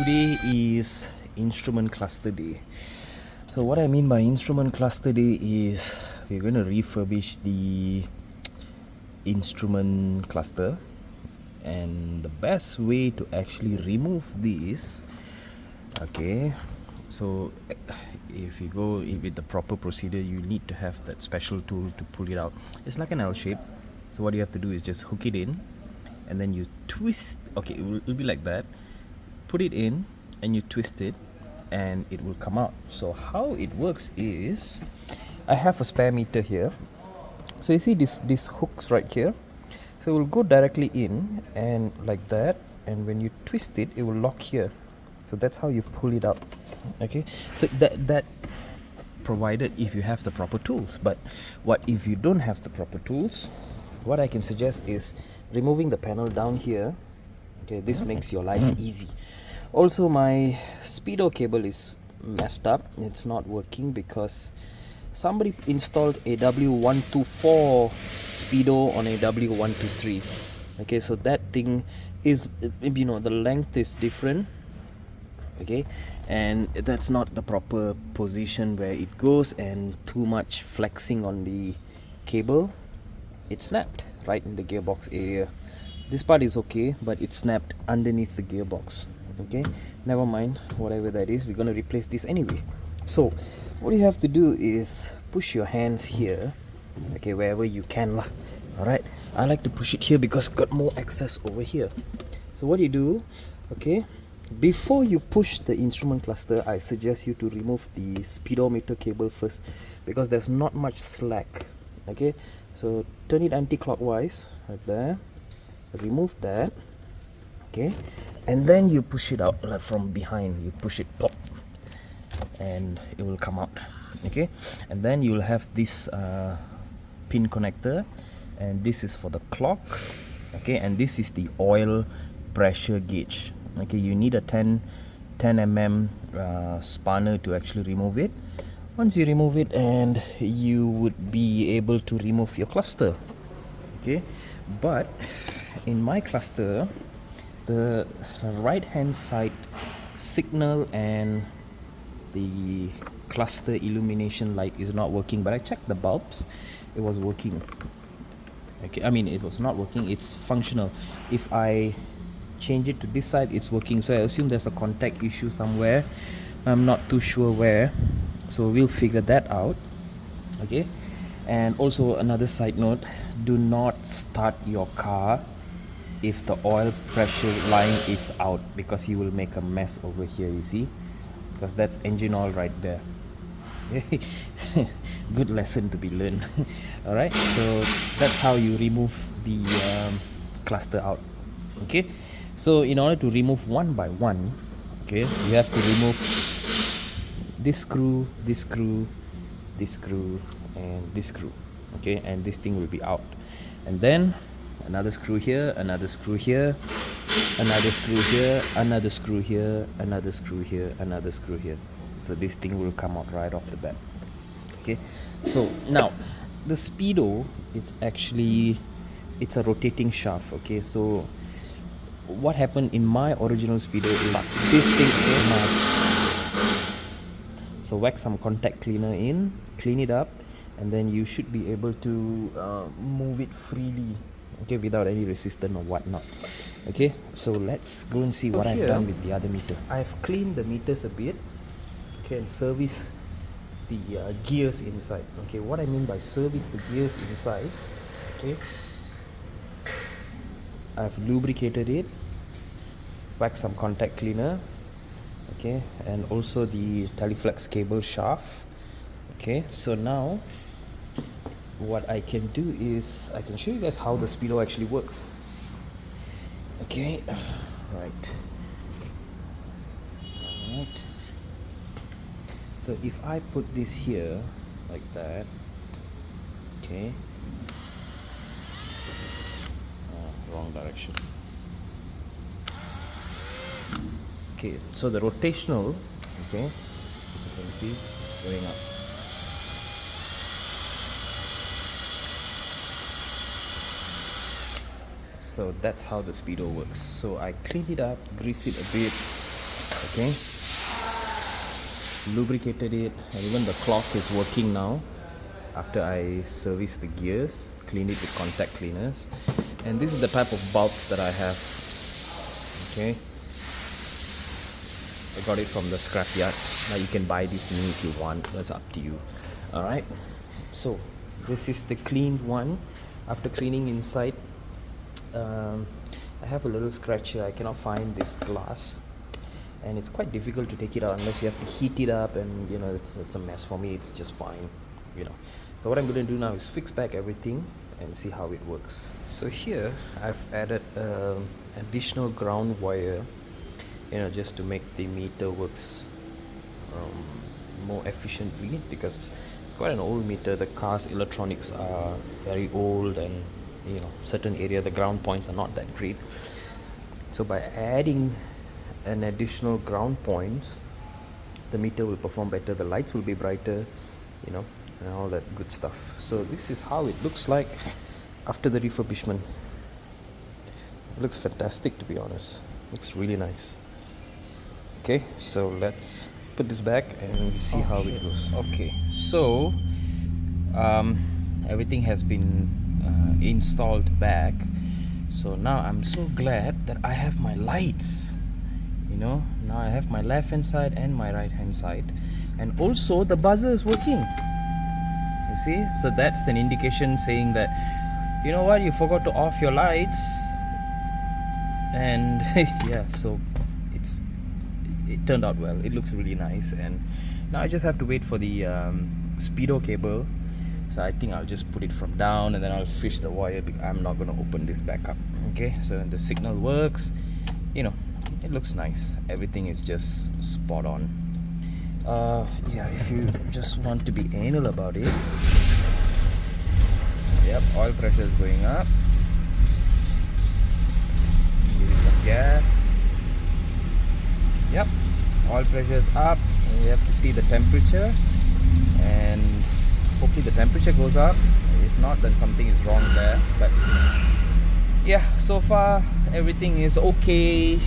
today is instrument cluster day. So what I mean by instrument cluster day is we're going to refurbish the instrument cluster, and the best way to actually remove this, okay, so if you go with the proper procedure, you need to have that special tool to pull it out. It's like an L shape, so what you have to do is just hook it in and then you twist. Okay, it'll be like that. Put it in and you twist it and it will come out. So how it works is, I have a spare meter here. So you see this hooks right here, so it will go directly in and like that, and when you twist it, it will lock here. So that's how you pull it out. Okay, so that provided if you have the proper tools. But what if you don't have the proper tools? What I can suggest is removing the panel down here. Okay, this makes your life easy. Also, my speedo cable is messed up. It's not working because somebody installed a W124 speedo on a W123. Okay, so that thing is, you know, the length is different. Okay, and that's not the proper position where it goes, and too much flexing on the cable, it snapped right in the gearbox area. This part is okay, but it snapped underneath the gearbox. Okay, never mind, whatever that is, we're going to replace this anyway. So what you have to do is push your hands here, okay, wherever you can lah. Alright, I like to push it here because got more access over here. So what you do, okay, before you push the instrument cluster, I suggest you to remove the speedometer cable first, because there's not much slack. Okay, so turn it anti-clockwise right there, remove that, okay, and then you push it out like from behind. You push it, pop, and it will come out. Okay, and then you'll have this pin connector, and this is for the clock. Okay, and this is the oil pressure gauge. Okay, you need a 10 mm spanner to actually remove it. Once you remove it, and you would be able to remove your cluster. Okay, but in my cluster, the right hand side signal and the cluster illumination light is not working, but I checked the bulbs, it was working. Okay, I mean, it was not working, it's functional. If I change it to this side, it's working. So I assume there's a contact issue somewhere, I'm not too sure where, so we'll figure that out. Okay, and also another side note, do not start your car if the oil pressure line is out, because you will make a mess over here, you see, because that's engine oil right there. Good lesson to be learned. Alright, so that's how you remove the cluster out. Okay, so in order to remove one by one, okay, you have to remove this screw, this screw, this screw, and this screw. Okay, and this thing will be out, and then another screw here, another screw here, another screw here, another screw here, another screw here, another screw here. So this thing will come out right off the bat. Okay, so now the speedo, it's a rotating shaft. Okay, so what happened in my original speedo is this thing is, so wax some contact cleaner in, clean it up, and then you should be able to move it freely, okay, without any resistance or whatnot. Okay, so let's go and see what I've done with the other meter. I've cleaned the meters a bit, okay, and service the gears inside. Okay, what I mean by service the gears inside, okay, I've lubricated it, wax some contact cleaner, okay, and also the teleflex cable shaft. Okay, so now what I can do is I can show you guys how the speedo actually works. Okay, right. So if I put this here like that, okay, wrong direction. Okay, so the rotational, okay, you can see it's going up. So that's how the speedo works. So I cleaned it up, greased it a bit, Okay, lubricated it, and even the cloth is working now after I serviced the gears, cleaned it with contact cleaners. And this is the type of bulbs that I have. Okay, I got it from the scrapyard. Now you can buy this new if you want, that's up to you. Alright, so this is the cleaned one. After cleaning inside, I have a little scratch here. I cannot find this glass, and it's quite difficult to take it out unless you have to heat it up, and you know, it's a mess. For me, it's just fine, you know. So what I'm going to do now is fix back everything and see how it works. So here I've added additional ground wire, you know, just to make the meter works more efficiently, because it's quite an old meter. The car's electronics are very old, and you know, certain area the ground points are not that great. So by adding an additional ground point, the meter will perform better, the lights will be brighter, you know, and all that good stuff. So this is how it looks like after the refurbishment. It looks fantastic, to be honest. Looks really nice. Okay, so let's put this back and we see how it goes. Okay, so everything has been installed back. So now I'm so glad that I have my lights. You know, now I have my left hand side and my right hand side, and also the buzzer is working. You see, so that's an indication saying that, you know what, you forgot to off your lights. And yeah, so it turned out well. It looks really nice, and now I just have to wait for the speedo cable. So I think I'll just put it from down, and then I'll fish the wire. I'm not going to open this back up. Okay, so the signal works, you know, it looks nice. Everything is just spot on. Yeah, if you just want to be anal about it, yep, oil pressure is going up. Give it some gas. Yep, oil pressure is up, and you have to see the temperature, and hopefully the temperature goes up. If not, then something is wrong there. But yeah, so far everything is okay.